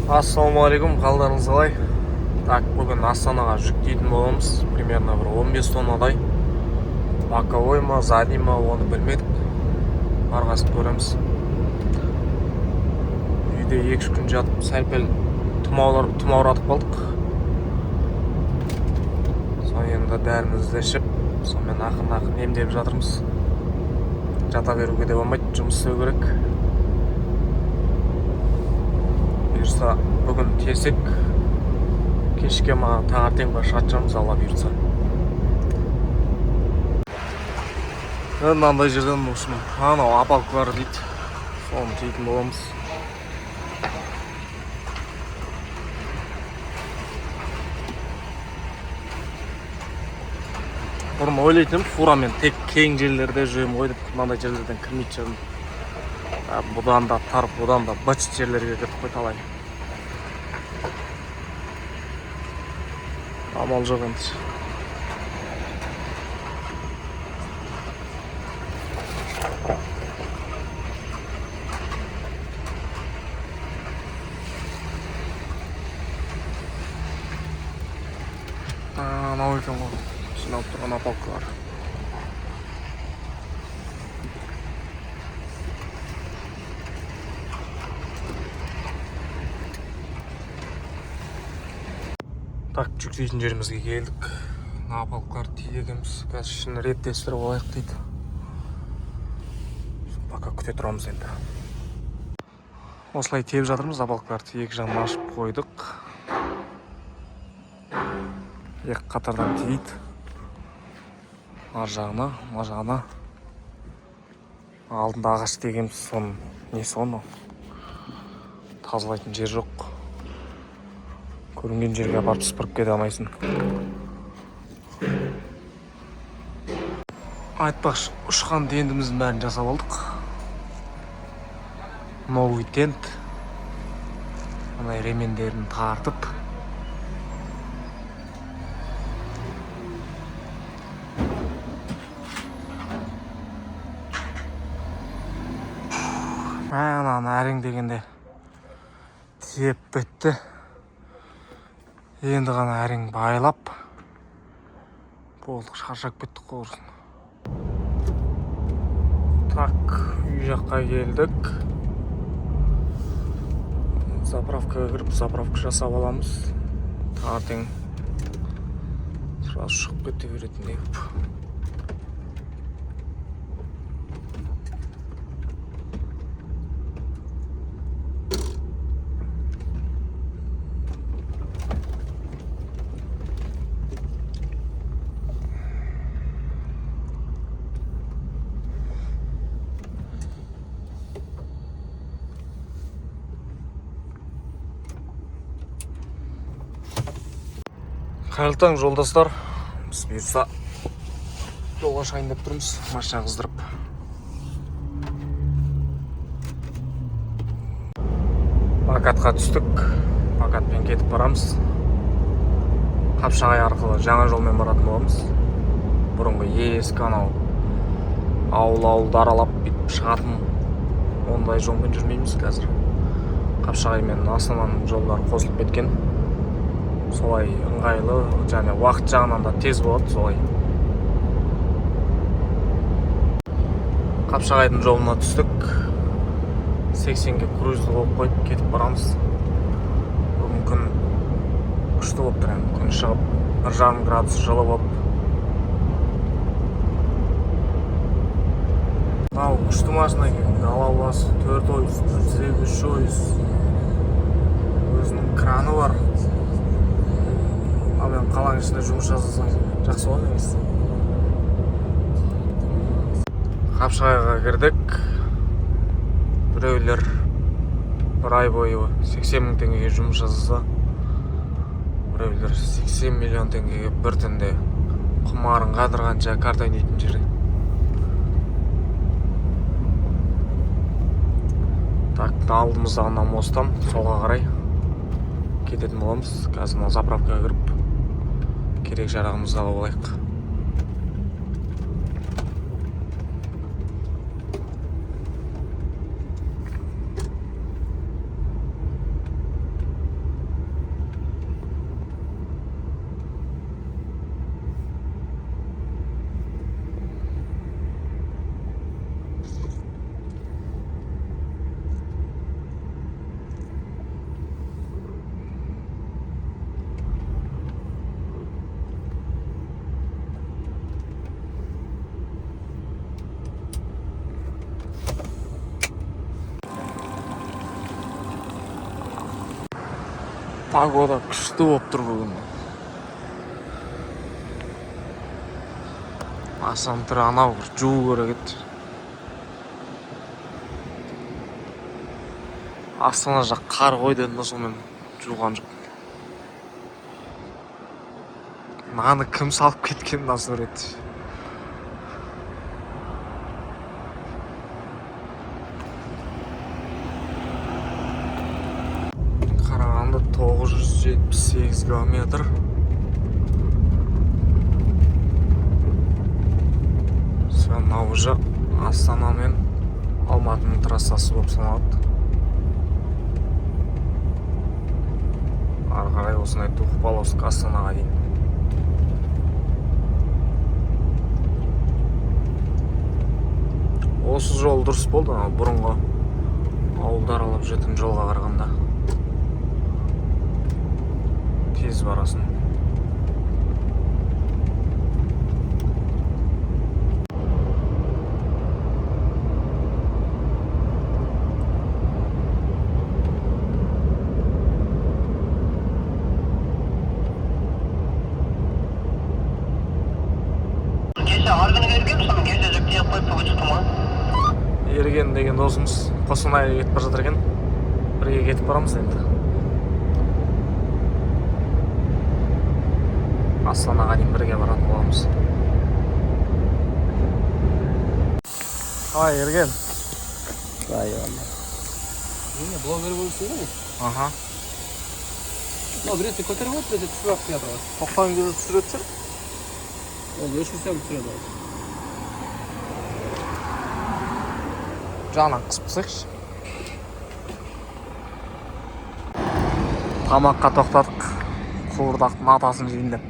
Ассалаумағалейкум, қалдарыңыз қалай? Так, бүгін Астанаға жүк дейтін боламыз. Примерно бір 15 тоннадай. Боковой ма, задний ма, оны білмедік. Арғасын көреміз. Үйде 2-3 күн жатып, сәл-пәл тұмауратып қалдық. Соны енді дәрімізді ішіп, сонымен ақырын емдеп жатырмыз. Жата беруге де болмайды, жұмыс істеу керек. Бұйырса бүгін тесік, кешке ма таңертең ба шатшамыз, алла бұйырса. Мынандай жерден анау апалқылар дейді, соны тиетін боламыз. Бұрын ойлайтынмын, фурамен тек кең жерлерде жүрем ғой деп, мынандай жерлерден кірмейді жүрмін. Бұдан да тарып, бұдан да бачыт жерлерге кетіп қой талай. Амал жоқ енді. Анау екен ғой, жиналып тұрған апалқылар. Так, жүк дейтін жерімізге келдік. Апалқылар тиді екенбіз. Қазір ішін реттестіріп алайық дейді. Пока күте тұрамыз енді. Осылай теп жатырмыз, апалқыларды екі жағын ашып қойдық. Екі қатардан тиді. Ар жағына, мына жағына. Алдында ағаш дегенбіз, соның несі оны. Тазалайтын жер жоқ. Көрінген жерге апарып сыпырып кете алмайсың. Айтпақшы, ұшқан тентіміздің бәрін жасап алдық. Новый тент. Анай ремендерін тартып. Ананы әрең дегенде тиеп бітті. Енді ғана әрең байлап болдық, шаршап кеттік қорсын. Так, үй жаққа келдік. Заправкаға кіріп, заправка жасап аламыз. Таңертең сразу шығып кете беретіндей болып. Қайырлы таң, жолдастар. Біз бұйырса жолға шығайын деп тұрмыз, машина қыздырып. Бакатқа түстік. Бакатпен кетіп барамыз. Қапшағай арқылы жаңа жолмен баратын боламыз. Бұрынғы ескі анау ауыл-ауылды аралап бүйтіп шығатын ондай жолмен жүрмейміз қазір. Қапшағай мен Астананың жолдары қосылып кеткен. Солай ыңғайлы, және уақыт жағынан да тез болады, солай. Қапшағайдың жолына түстік. 80-ге круизді қойып қойып кетіп барамыз. Бүгін күн күшті болып тұр, күн шығып 1,5 градус жылы болып. Ау, күшті машина екен, алауласы 400, 800. Өзінің краны бар. Ал мен қаланың ішінде жұмыс жасасаң жақсы болады емес. Қапшағайға кірдік. Біреулер бір ай бойы 80 мың теңгеге жұмыс жасаса, біреулер 80 миллион теңгеге бір түнде құмарын қадырғанша карта ойнайтын жері. Так, алдымыздағы мосттан солға қарай кететін боламыз. Қазір заправкаға кіріп керек жарағымызды алып алайық. Погода күшті болып тұр бүгін. Асан тұр анау бір жуу керек еді. Астана жақ қар қойды енді сонымен жуған жоқ. Наны кім салып кеткен насыр еді. Қарағанды 978 километр. Мынау уже Астана мен Алматының трассасы болып саналады. Ары қарай осындай Тухпаловск Астанаға дейін. Осы жол дұрыс болды, бұрынғы ауылды аралап жүретін жолға қарағанда. Тез барасың. Ерген деген досымыз Қостанайға кетіп бара жатыр екен. Бірге кетіп барамыз енді. Астанаға дейін бірге баратын боламыз. Ай, Ерген. Ай, ана. Не, блогер болсын ғой. Аха. Біреті көтеріп өт, біреті түсіріп қиятыр. 90 кило түсіреді жүр. Ол өшірсем түсіреді. Жағынан қысып қысайықшы. Тамаққа тоқтадық. Қуырдақтың атасын жейін деп.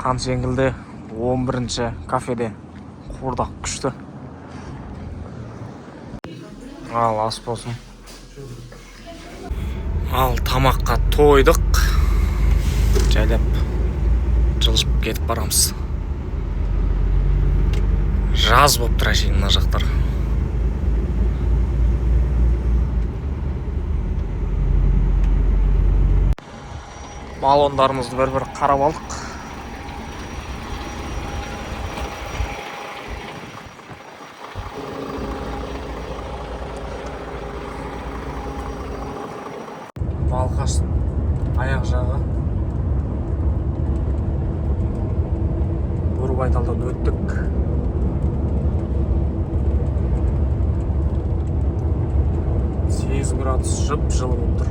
Қан жеңілді 11-ші кафеде қуырдақ күшті. Ал ас болсын. Ал тамаққа тойдық. Жайлап жылжып кетіп барамыз. Жаз болып тұр әшейін мына жақтар. Баллондарымызды бір қарап алдық. Балқаштың аяқ жағы. Бурбайталдан өттік. Градус жып жылы болып тұр.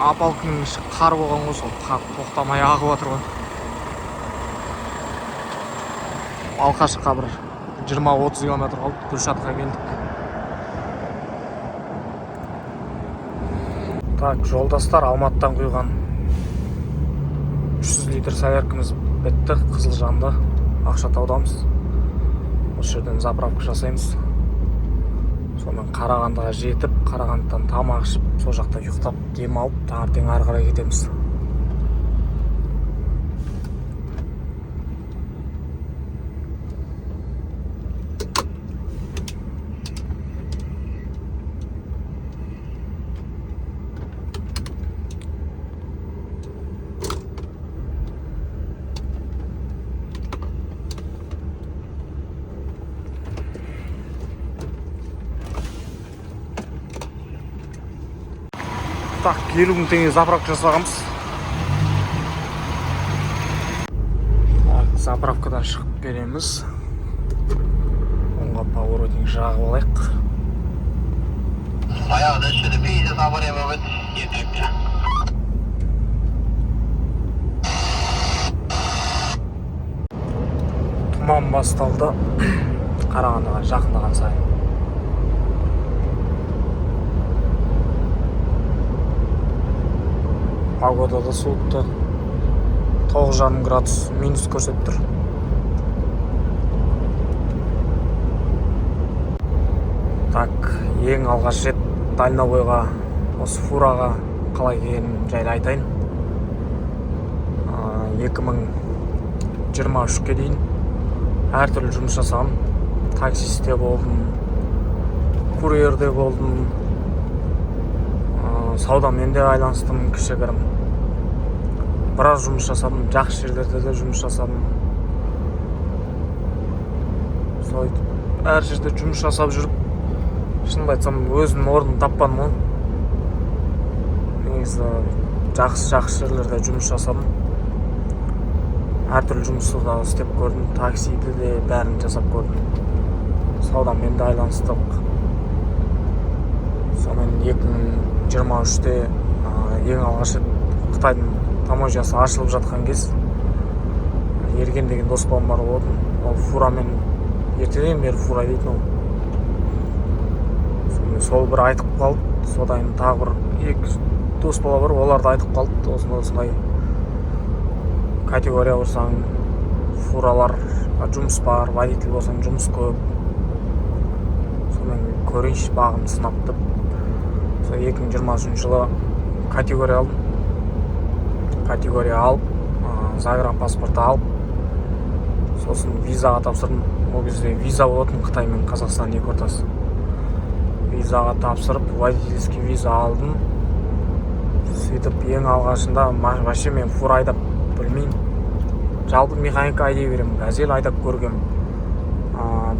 Апалкының іші қар болған ғой, сол қар тоқтамай ағып жатыр ғой. Балқашқа бір 20-30 километр қалып Гүлшатқа келдік. Так, жолдастар, Алматыдан құйған 300 литр соляркамыз бітті, Қызылжанды Ақшатаудамыз. Осы жерден заправка жасаймыз. Сонымен Қарағандыға жетіп, Қарағандыдан тамақ ішіп, сол жақта ұйықтап, дем алып, таңертең ары қарай кетеміз. Так, 50 мың теңге заправка жасағанбыз. Заправкадан шығып береміз. Онға поворотник жағып алайық. Баяғыда үшеді пейді табырем өбет етірікке. Тұман басталды. Қарағандыға жақындаған сайын. Погодада суытты. 9,5 градус минус көрсетіп тұр. Так, ең алғаш рет дальнобойға, осы фураға қалай келгенім жайлы айтайын. 2023-ке дейін әртүрлі жұмыс жасағам. Таксисте болдым, курьерде болдым, саудамен де айланыстым кішігірім. Біраз жұмыс жасадым, жақсы жерлерде де жұмыс жасадым. Сөйтіп әр жерде жұмыс жасап жүріп, шынымды айтсам өзімнің орнын таппадым ғой. Негізі жақсы жерлерде жұмыс жасадым. Әртүрлі жұмысты да істеп көрдім, таксиді де бәрін жасап көрдім. Саудамен де айланыстық. Сонымен 2023-те ең алғаш Қытайдың таможнясы ашылып жатқан кез Ерген деген дос балам бар болатын. Ол фурамен ертеден бері фура дейтін ол. Сол бір айтып қалды. Содан тағы бір екі дос бала бар, олар да айтып қалды. Осындай категория болсаң фуралар жұмыс бар, водитель болсаң жұмыс көп. Сонымен көрейінші бағымды сынап деп. 2023 жылы категория алдым. Категория алып, загранпаспорт алып, сосын визаға тапсырдым. Ол кезде виза болатын Қытай мен Қазақстан екі ортасы. Визаға тапсырып, водительский виза алдым. Сөйтіп ең алғашында вообще мен фура айдап білмеймін. Жалпы механика айдай беремін, газель айдап көргем,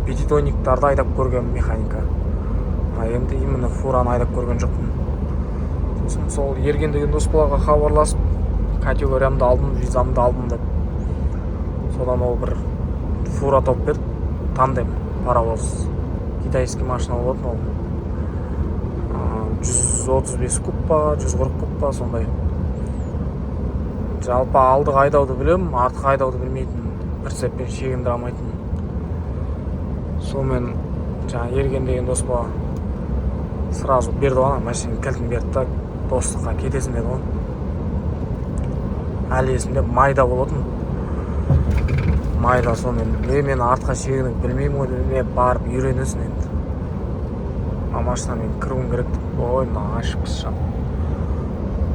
пятитонниктарды айдап көргем механика. Енді именно фураны айдап көрген жоқпын. Сосын сол Ерген деген дос балаға хабарласып, категориямды алдым, визамды алдым деп. Содан ол бір фура топ берді, тандем, паровоз, китайский машина болатын ол. 135 куб па, 140 куб па, сондай. Жалпы алдық айдауды білем, артық айдауды білмейтін, прицеппен шегіндіре алмайтын. Сонымен жаңа Ерген деген дос бала сразу берді ғой, машина кілтін берді да, достыққа кетесің деді ғой. Әлі есімде майда болатын. Майда сонымен мен артқа шегініп білмеймін ғой, не барып үйренесің енді. Машинамен кіруім керек деп, ой, мына ашып кісішам.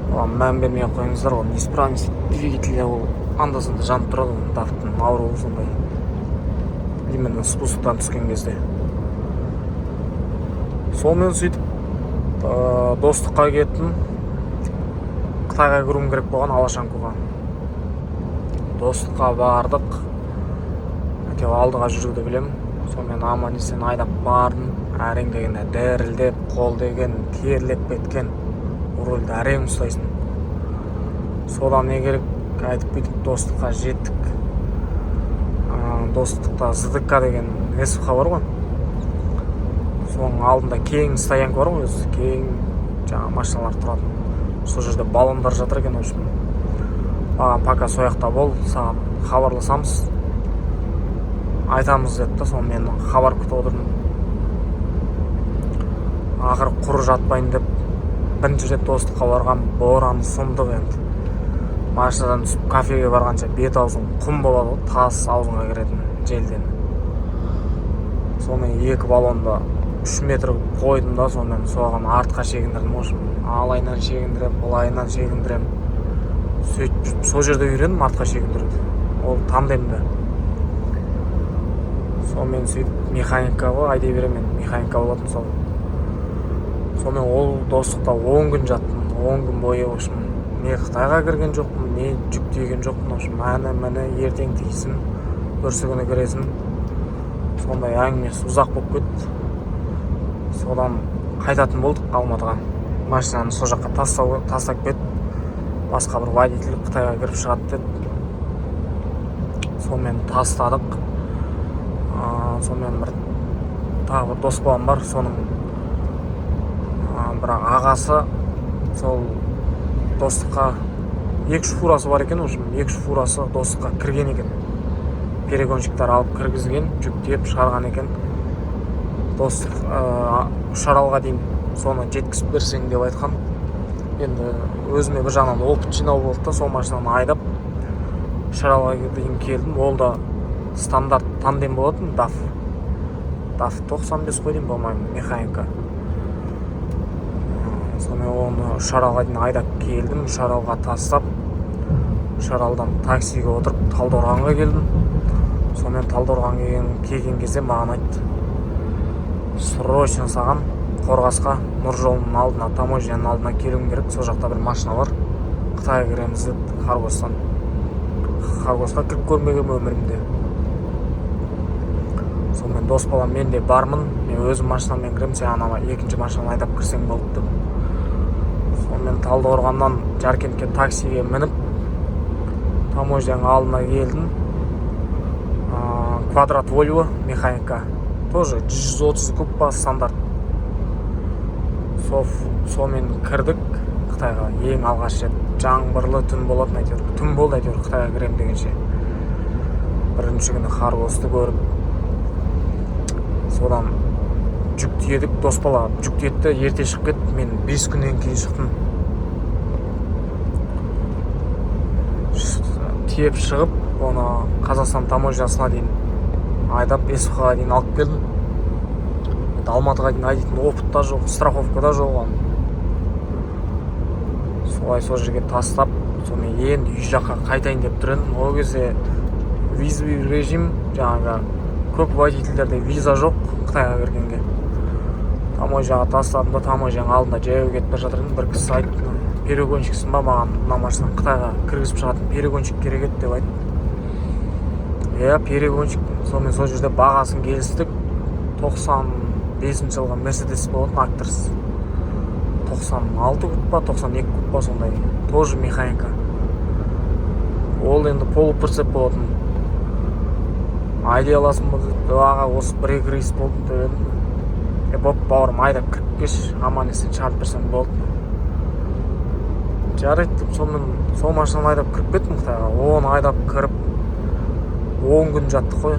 Оған мән бермей қойыңыздар ғой, неисправность двигателя ол анда-санда жанып тұрады, дафтың ауруы сондай. Именно спусктан түскен кезде. Сонымен сөйтіп достыққа кеттім. Қытайға кіруім керек болған, Алашанкуға. Достыққа бардық. Әйтеуір алдыға жүруді білем. Сонымен аман-есен айдап бардым. Әрең дегенде дәрілдеп, қол деген терлеп кеткен. Рөлді әрең ұстайсың. Содан не керек? Айтып бүйтіп достыққа жеттік. Достықта ЗДК деген СВХ бар ғой. Соның алдында кең стоянка бар ғой, өзі кең жаңа машиналар тұрады. Сол жерде баллондар жатыр екен, общем. Маған пока сояқта бол, саған хабарласамыз, айтамыз деді да, соны мен хабар күтіп отырдым. Ақыры құр жатпайын деп бірінші рет достыққа барған, боран сұмдық енді. Машинадан түсіп кафеге барғанша бет аузың құм болады, тас аузыңа кіретін желден. Сонымен екі баллонда 3 метр қойдым да, сонымен соған артқа шегіндірдім. Алайынан шегіндірем, былайынан шегіндірем. Сөйтіп сол жерде үйрендім артқа шегіндіруді. Ол тандемді. Сонымен сөйтіп механикаға айдай беремін, механика болатын сол. Сонымен ол достықта 10 күн жаттым. 10 күн бойы не Қытайға кірген жоқпын, не жүк тиеген жоқпын. Мәні ертең тиісін, бүрсі күні кіресін. Сондай әңгімесі ұзақ болып кетті. Содан қайтатын болдық Алматыға. Машинаны сол жаққа тастап кетіп, басқа бір водитель Қытайға кіріп шығады деп. Сонымен тастадық. Сонымен тағы бір дос балам бар, соның бір ағасы сол достыққа екі фурасы бар екен, екі фурасы достыққа кірген екен. Перегонщиктар алып кіргізген, жүктеп шығарған екен. Достық Үшаралға дейін соны жеткізіп берсең деп айтқан. Енді өзіме бір жағынан опыт жинау болды да, сол машинаны айдап Үшаралға дейін келдім. Ол да стандарт тандем болатын, DAF 95 қой дейін болмаймын, механика. Сонымен оны Үшаралға дейін айдап келдім. Үшаралға тастап, Үшаралдан таксиге отырып Талдықорғанға келдім. Сонымен Талдықорғанға келген кезде маған айтты: срочно саған Қорғасқа Нұржолдың алдына, таможняның алдына келуім керек. Сол жақта бір машина бар. Қытайға кіреміз деді Харгостан. Харгосқа кіріп көрмегенмін өмірімде. Сонымен дос балам мен де бармын. Мен өзім машинаммен кіремін, сен анама екінші машинаны айдап кірсең болды деп. Сонымен Талдықорғаннан Жаркентке таксиге мініп, таможняның алдына келдім. Квадрат Volvo механика. Тоже 130 куб стандарт. Сонымен кірдік Қытайға. Ең алғаш рет жаңбырлы түн болатын әйтеуір. Түн болды әйтеуір Қытайға кірем дегенше. Бірінші күні Харгосты көріп, содан жүк тиедік. Дос бала жүк тиедті, ерте шығып кетті. Мен 5 күннен кейін шықтым. Тиеп шығып, оны Қазақстан таможнясына дейін айдап, Есуқаға дейін алып келдім. Алматыға дейін айдайтын опыт та жоқ, страховка да жоқ. Солай сол жерге тастап, сонымен енді үй жаққа қайтайын деп тұр едім. Ол кезде визовый режим, жаңағы көп водительдерде виза жоқ Қытайға кіргенге. Таможняға тастадым да, таможняның алдында жаяу кетіп бара жатырмын. Бір кісі айтты, перегонщиксің ба, маған мына машинаны Қытайға кіргізіп шығатын перегонщик керек еді деп айтты. Перегонщик. Сонымен сол жерде бағасын келістік. 95 жылғы Мерседес болатын, Актрис. 96 куб па, 92 куб па сондай. Тоже механика. Ол енді полуприцеп болатын. Айдай аласың ба деді. Аға, осы 1-2 рейс болды деп едім. Боп бауырым, айдап кіріп кеш, аман есен шығарып берсең болды. Жарайды деп, сонымен сол машинаны айдап кіріп кеттім Қытайға. Оны айдап кіріп 10 күн жаттық қой.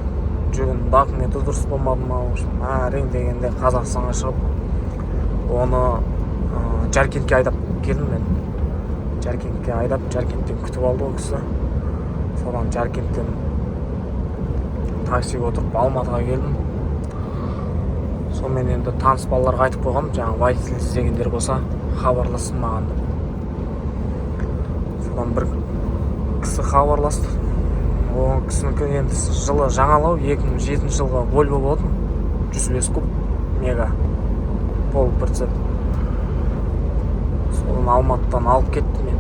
Жүгін документі дұрыс болмады ма, әрең дегенде Қазақстанға шығып, оны Жаркентке айдап келдім мен. Жаркентке айдап, Жаркенттен күтіп алды ол кісі. Содан Жаркенттен таксиге отырып Алматыға келдім. Сонымен енді таныс балаларға айтып қойғам, жаңағы водитель іздегендер болса хабарласын маған деп. Содан бір кісі хабарласты. Ол кісінікі енді жылы жаңалау, 2007 жылғы Volvo болатын, 105 куб мега полуприцеп. Содан Алматыдан алып кеттім мен.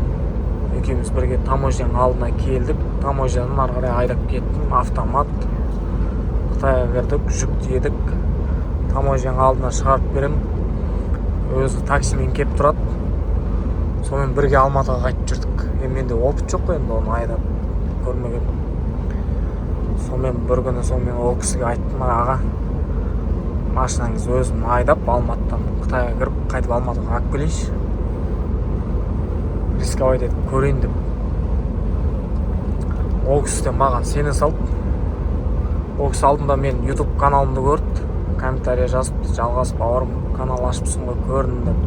Екеуміз бірге таможняның алдына келдік. Таможнядан ары қарай айдап кеттім, автомат. Қытайға кірдік, жүк тиедік. Таможняның алдына шығарып берем. Өзі таксимен кеп тұрады. Сонымен бірге Алматыға қайтып жүрдік. Менде опыт жоқ қой енді, оны айдап көрмеген. Сонымен бір күні ол кісіге айттым, аға, машинаңыз өзім айдап Алматыдан Қытайға кіріп, қайтып Алматыға алып келейінші. Рисковать етіп көрейін деп. Ол кісі де маған сене салды. Ол кісі алдында мен YouTube каналымды көрді. Комментария жазыпты, жалғас бауырым, канал ашыпсың ғой, көрдім деп.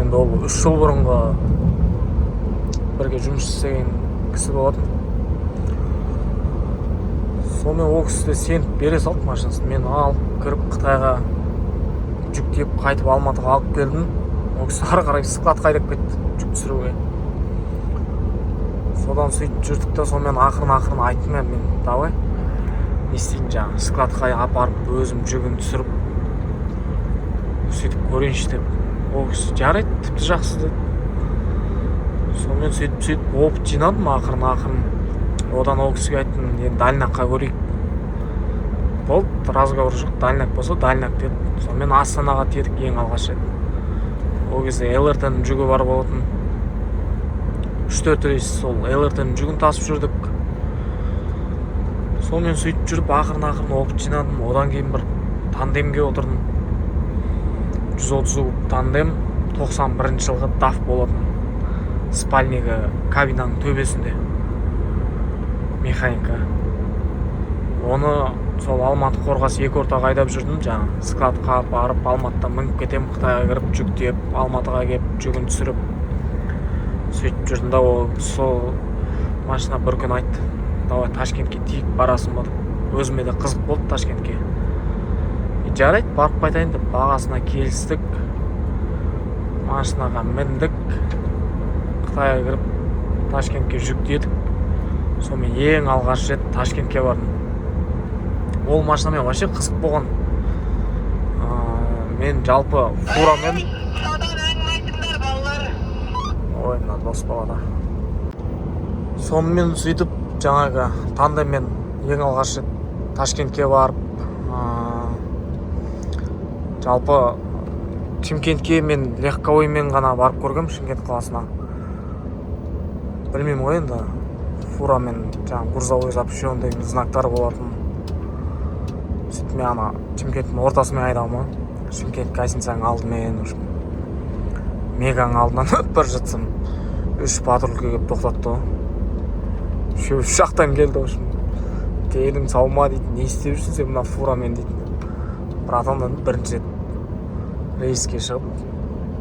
Енді ол 3 жыл бұрынғы бірге жұмыс істеген кісі болатын. Сонымен ол кісі де сеніп бере салды машинасын. Мен алып кіріп Қытайға жүк тиеп қайтып Алматыға алып келдім. Ол кісі ары қарай складқа айдап кетті жүк түсіруге. Содан сөйтіп жүрдік та, сонымен ақырын айттым мен, давай не істейін, жаңағы складқа апарып өзім жүгін түсіріп сөйтіп көрейінші деп. Ол кісі жарайды, тіпті жақсы деді. Сонымен сөйтіп опыт жинадым ақырын. Одан ол кісіге айттым, енді дальнакқа көрейік. Болды, разговор жоқ, дальняк болса дальняк деді. Сонымен Астанаға тедік ең алғаш рет. Ол кезде ЛРТ-ның жүгі бар болатын. 3-4 рейс сол ЛРТ-ның жүгін тасып жүрдік. Сонымен сөйтіп жүріп ақырын опыт жинадым. Одан кейін бір тандемге отырдым. 130 куб тандем, 91 жылғы DAF болатын. Спальнигі кабинаның төбесінде. Механика. Оны сол Алматы Қорғас екі ортаға айдап жүрдім, жаңа складқа барып Алматыдан мініп кетем, Қытайға кіріп жүк тиеп, Алматыға келіп жүгін түсіріп сөйтіп жүрдім да. Сол машина бір күн айтты, давай Ташкентке тиіп барасың ба деп. Өзіме де қызық болды Ташкентке. Жарайды, барып қайтайын деп бағасына келістік. Машинаға міндік, Қытайға кіріп Ташкентке жүк тиедік. Сонымен ең алғаш рет Ташкентке бардым. Ол машинамен вообще қызық болған. мен жалпы фурамен Содан әңгіме айтыңдар балалар. ой мына дос балада сонымен сөйтіп жаңағы тандеммен ең алғаш рет Ташкентке барып жалпы Шымкентке мен легковоймен ғана барып көргем, Шымкент қаласына. Білмеймін ғой енді фурамен жаңағы грузовой запрещен деген знактар болатын. Сөйтіп мен ана Шымкенттің ортасымен айдағым. Шымкент гостиницаның алдымен Меганың алдынан өтіп бара жатсам 3 патрульге келіп тоқтатты. Үшеуі жақтан келді в общем. Денің саuma дейді, не істеп жүрсің сен мына фурамен дейді. Братан бірінші рет рейске шығып,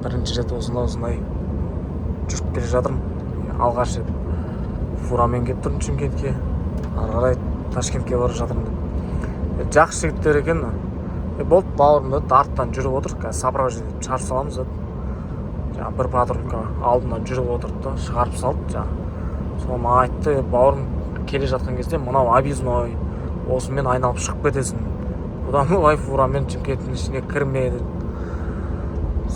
бірінші рет осындай жүріп келе жатырмын. Алғаш рет фурамен келіп тұрмын Шымкентке, ары қарай Ташкентке бара жатырмын деп. Жақсы жігіттер екен. Болды бауырым деді, арттан жүріп отыр, қазір сопровождение шығарып саламыз деді. Жаңағы бір патрулька алдынан жүріп отырды да шығарып салды жаңағы. Соны айтты, бауырым келе жатқан кезде мынау объездной, осымен айналып шығып кетесің. Бұдан былай фурамен Шымкенттің ішіне кірме деді.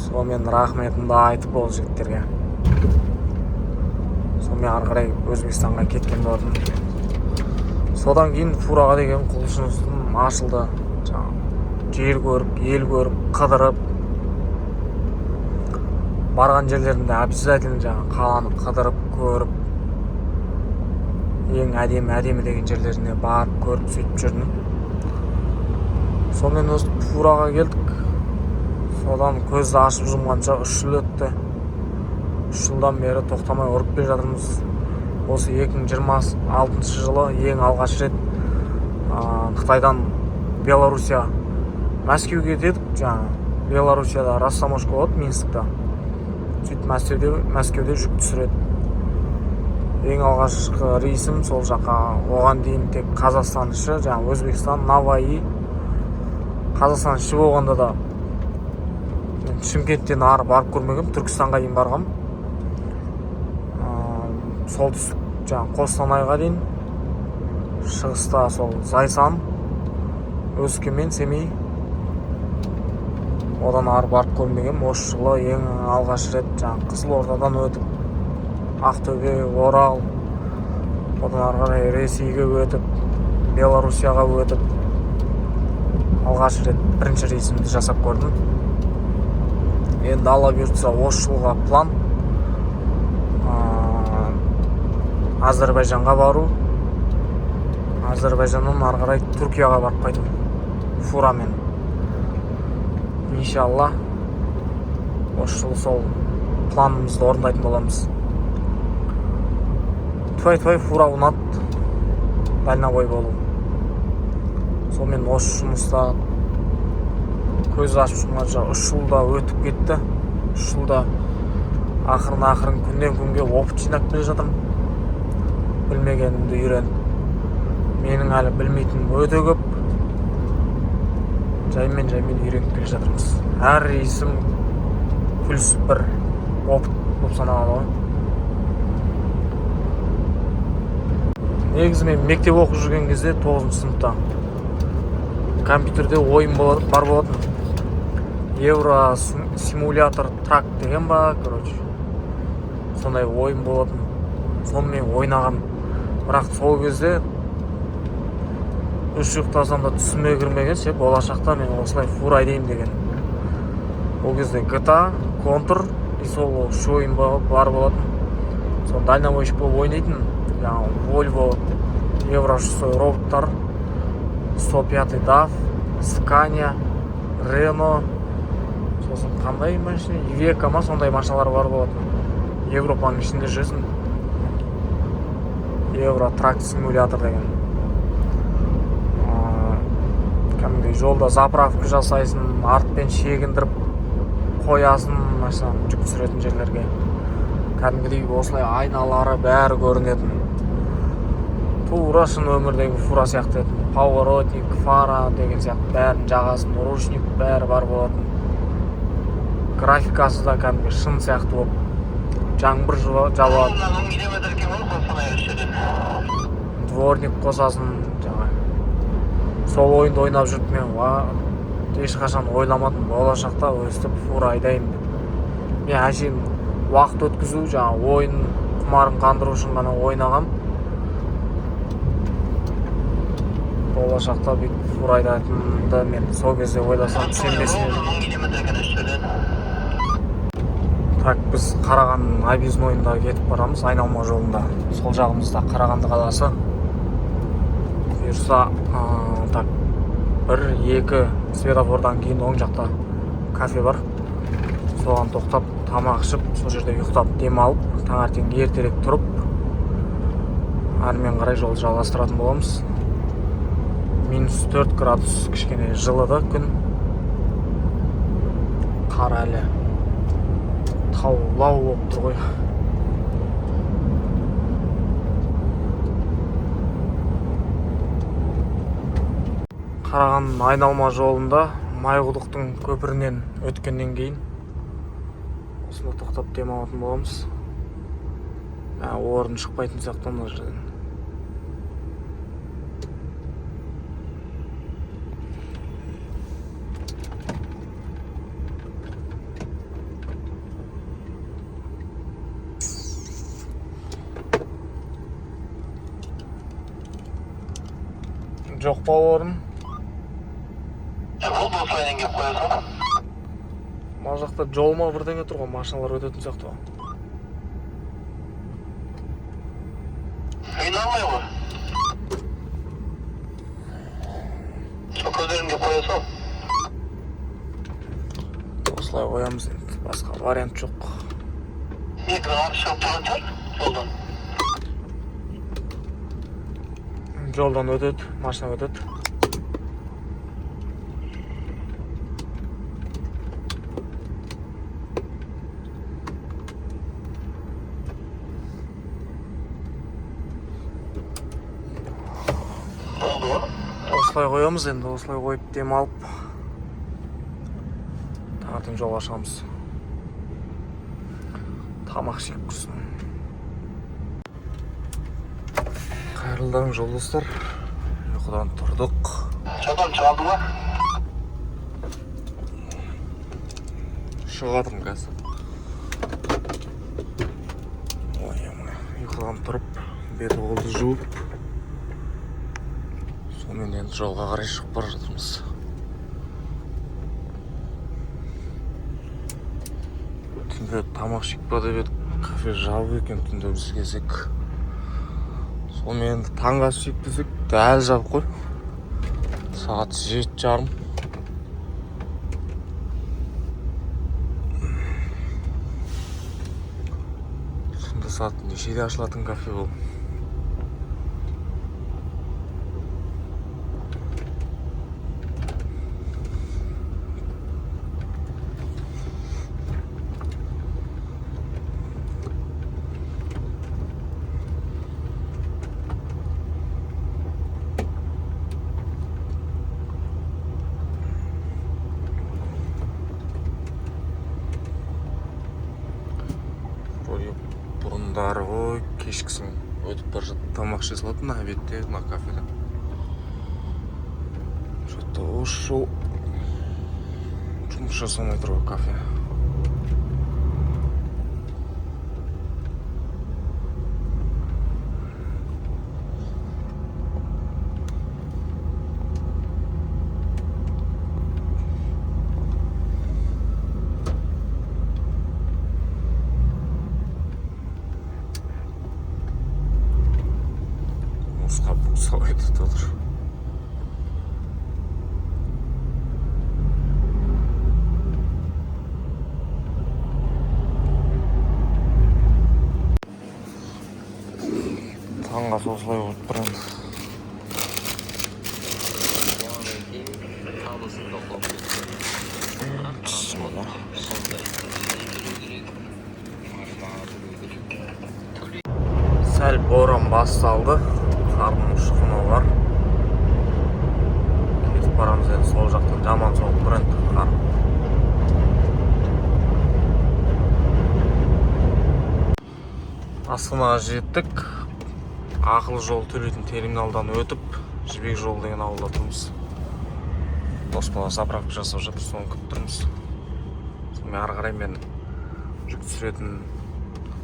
Сонымен рахметімді айтып ол жігіттерге. Сонымен ары қарай Өзбекстанға кеткен болатын. Содан кейін фураға деген құлшынысым ашылды. Жер көріп, ел көріп, қыдырып, барған жерлерінде обязательно жаңағы қаланы қыдырып, көріп, ең әдемі деген жерлеріне барып, көріп, сөйтіп жүрдім. Сонымен осы фураға келдік. Содан көзді ашып жұмғанша 3 жыл өтті. 3 жылдан бері тоқтамай ұрып келе жатырмыз. Осы 2026 жылы ең алғаш рет Қытайдан Белоруссия Мәскеуге дедік, жаңағы Белоруссияда растаможка болады, Минскта. Сөйтіп Мәскеуде жүк түсіреді. Ең алғашқы рейсім сол жаққа, оған дейін тек Қазақстан іші, жаңағы Өзбекстан, Наваи. Қазақстан іші болғанда да Шымкенттен ары барып көрмегем, Түркістанға дейін барғам. Солтүстік, жаңағы Қостанайға дейін, шығыста сол Зайсан, Өскемен, Семей. Одан ары барып көрмегем. Осы жылы ең алғаш рет жаңағы Қызылордадан өтіп, Ақтөбе, Орал, одан ары қарай Ресейге өтіп, Белоруссияға өтіп, алғаш рет бірінші рейсімді жасап көрдім. Енді алла бұйыртса осы жылға план Азербайжанға бару, Азербайжаннан ары қарай Түркияға барып қайту фурамен. Иншалла осы жылы сол планымызды орындайтын боламыз. Твай фура ұнады, дальнобой болу. Сонымен осы жұмыста көз ашып жұмғанша 3 жылда өтіп кетті. 3 жылда ақырын күннен күнге опыт жинап келе жатырмын. Білмегенімді үйреніп, менің әлі білмейтінім өте көп. Жаймен үйреніп келе жатырмыз. Әр рейсім плюс бір опыт болып саналады ғой. Негізі мен мектеп оқып жүрген кезде 9-шы сыныпта компьютерде ойын бар болатын. Евро симулятор трак деген ба, короче. Сондай ойын болатын. Сонымен ойнағам. Бірақ сол кезде үш ұйықтасам да түсіме кірмеген ше, болашақта мен осылай фура айдаймын деген. Ол кезде GTA, Контр, и сол үш ойын бар болатын. Сол дальнобойщик болып ойнайтын. Жаңағы Volvo, Евро 600 роботтар, 105 DAF, Scania, Renault, сосын қандай машина, Iveka ма, сондай машиналар бар болатын. Европаның ішінде жүрсің. Евро трак симулятор деген. Кәдімгідей жолда заправка жасайсың, артпен шегіндіріп қоясың машинаны жүк түсіретін жерлерге. Кәдімгідей осылай айналары бәрі көрінетін. Тура шын өмірдегі фура сияқты етін. Поворотник, фара деген сияқты бәрін жағасын, ручник бәрі бар болатын. Графикасы да кәдімгі шын сияқты болып. Жаңбыр жауады. Дворник қосасын жаңа. Сол ойынды ойнап жүріп мен ешқашан ойламадым болашақта өстіп фура айдайын деп. Мен әшейін уақыт өткізу, жаңағы ойын құмарын қандыру үшін ғана ойнағам. Болашақта бүйтіп фура айдайтынымды мен сол кезде ойласам сенбес едім. Так, біз Қарағандының объездойында кетіп барамыз, айналма жолында. Сол жағымызда Қарағанды қаласы. Бұйырса, так, 1-2 светофордан кейін оң жақта кафе бар. Соған тоқтап, тамақ ішіп, сол жерде ұйықтап, демалып, таңертең ертерек тұрып, әрмен қарай жол жалғастыратын боламыз. -4 градус кішкене жылыды күн. Қар әлі таулау болып тұр ғой. Қарағандының айналма жолында Майқұдықтың көпірінен өткеннен кейін осында тоқтап демалатын боламыз. Орын шықпайтын сияқты мына жерден. Жоқ па орын? Мына жақта жолма бірдеңе тұр ғой, машиналар өтетін сияқты ғой. Айналмай ғой. Сол көздеріңге қоя сал. Осылай қоямыз енді, басқа вариант жоқ. Екі арыз шығып тұрған шығар жолдан. Жолдан өтеді, машина өтеді. Осылай қоямыз енді, осылай қойып демалып таңертең жолға шығамыз. Тамақ жеп құрсын. Қайырлы таң жолдастар. Ұйқыдан тұрдық. Содан шығады ма? Шығадым қазір. Ұйқыдан тұрып, беті қолды жуып, сонымен енді жолға қарай шығып бара жатырмыз. Түнде тамақ жеп па деп едік, кафе жабық екен, түнде біз келсек. Сонымен енді таңғы ас жеп десек, дәл жабық қой. Сағат 7:30. Сонда сағат нешеде ашылатын кафе бұл? Бұрындары ғой, кешкісін өтіп бар жатып тамақ іше салатын обедте мына кафеде. Что-то ошол жұмыс жасамай тұр ғой кафе. Солай айтып отыр. Таңға осылай болып тұр енді. Сәл боран басталды. Қардың ұшқыны бар. Кетіп барамыз енді, сол жақтан жаман соғып тұр енді қар. Астанаға жеттік. Ақылы жол төлейтін терминалдан өтіп, Жібек жолы деген ауылда тұрмыз. дос бала заправка жасап жатыр, соны күтіп тұрмыз. Сонымен ары қарай мен жүк түсіретін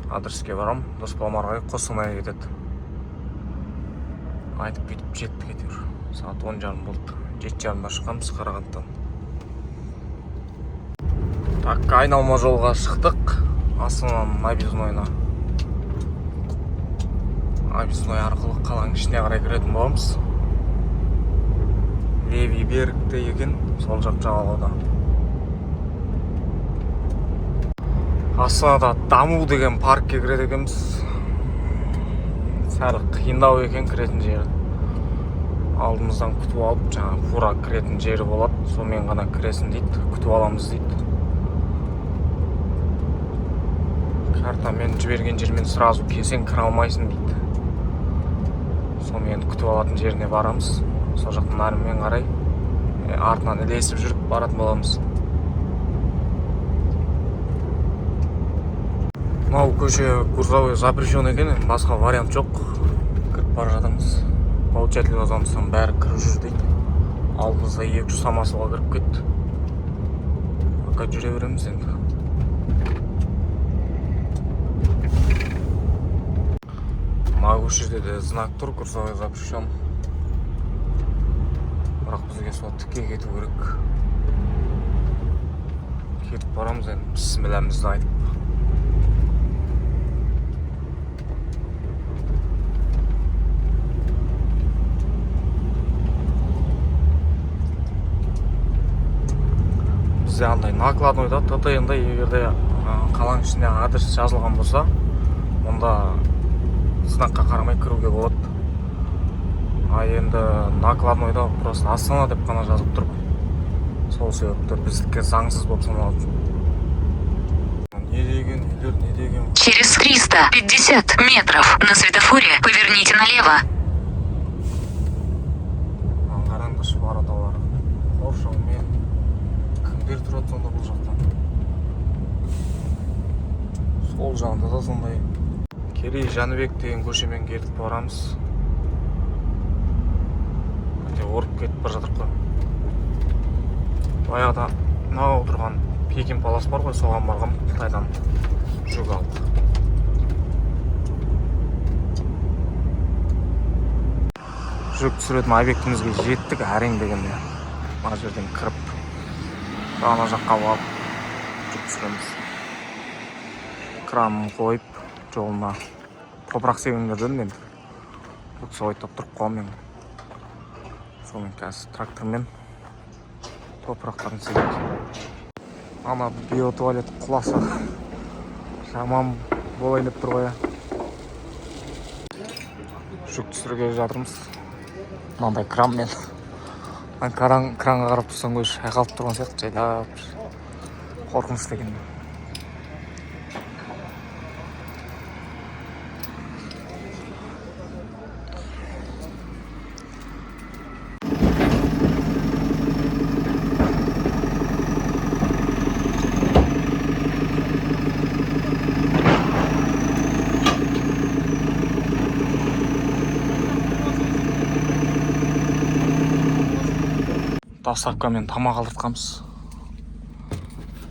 адреске барам. Дос балам ары қарай Қостанайға кетеді. Айтып кетіп жеттік әйтеуір. Сағат 10:30 болды. 7:30-да шыққанбыз Қарағандыдан. Так, айналма жолға шықтық. Астананың Объездойына. Объездной арқылы қаланың ішіне қарай кіретін боламыз. Леви берікті екен, сол жақ жағалауда. Астанада даму деген паркке кіреді екенбіз. Сәл қиындау екен кіретін жері. Алдымыздан күтіп алып, жаңа фура кіретін жері болады. Сонымен ғана кіресін дейді, күтіп аламыз дейді. Картамен жіберген жермен сразу келсең кіре алмайсың дейді. Сонымен күтіп алатын жеріне барамыз. Сол жақтан әрімен қарай артынан ілесіп жүріп баратын боламыз. Мынау көше грузовой запрещен екен, басқа вариант жоқ. Кіріп бара жатырмыз. Получатель озамыздан бәрі кіріп жүр дейді. Алдымызда 200 самосвал кіріп кетті. Пока жүре береміз енді. Мына көшеде де знак тұр, грузовой запрещен. Бірақ бізге сол тікке кету керек. Кетіп барамыз енді, бісмілләмізді айтып. Бізде андай накладнойда, ТТН'да егерде қаланың ішінде адрес жазылған болса, онда знакқа қарамай кіруге болады. А енді накладнойда просто Астана деп қана жазып тұр. Сол себепті біздікі заңсыз болып саналады. Не деген үйлер, не деген... Через 350 метров на светофоре поверните налево. Қараңдаршы бар аталары. Қоршаумен кімдер тұрады сонда бұл жақтан? Сол жағында да сондай. Керей Жәнібек деген көшемен кетіп барамыз. Орып кетіп бар жатыр қой. Баяғыда мынау тұрған Пекин Палас бар ғой, соған барғам, Қытайдан жүк алдық. Жүк түсіретін объектімізге жеттік, әрең дегенде. Ана жерден кіріп, ана жаққа барып жүк түсіреміз. Кранын қойып, жолына топырақ сегіңдер дедім енді. Бұқса ойттап тұрып қоғам мен. Сонымен қазір трактормен топырақтарын сегеді. Ана биотуалет құласа жаман болайын деп тұр ғой. Жүк түсіруге жатырмыз. Мынандай кранмен. Кранға қарап тұрсаң көш айқалып тұрған сияқты, жайлап қорқынышты екен. Доставкамен тамақ алдыртқанбыз.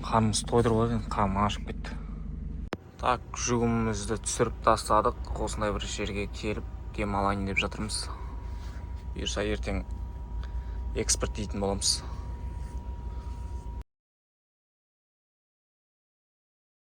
Қарнымыз тойдырып алған, қарным ашып кетті. Так, жүгімізді түсіріп тастадық. Осындай бір жерге келіп демалайын деп жатырмыз. Бұйырса ертең экспорт дейтін боламыз.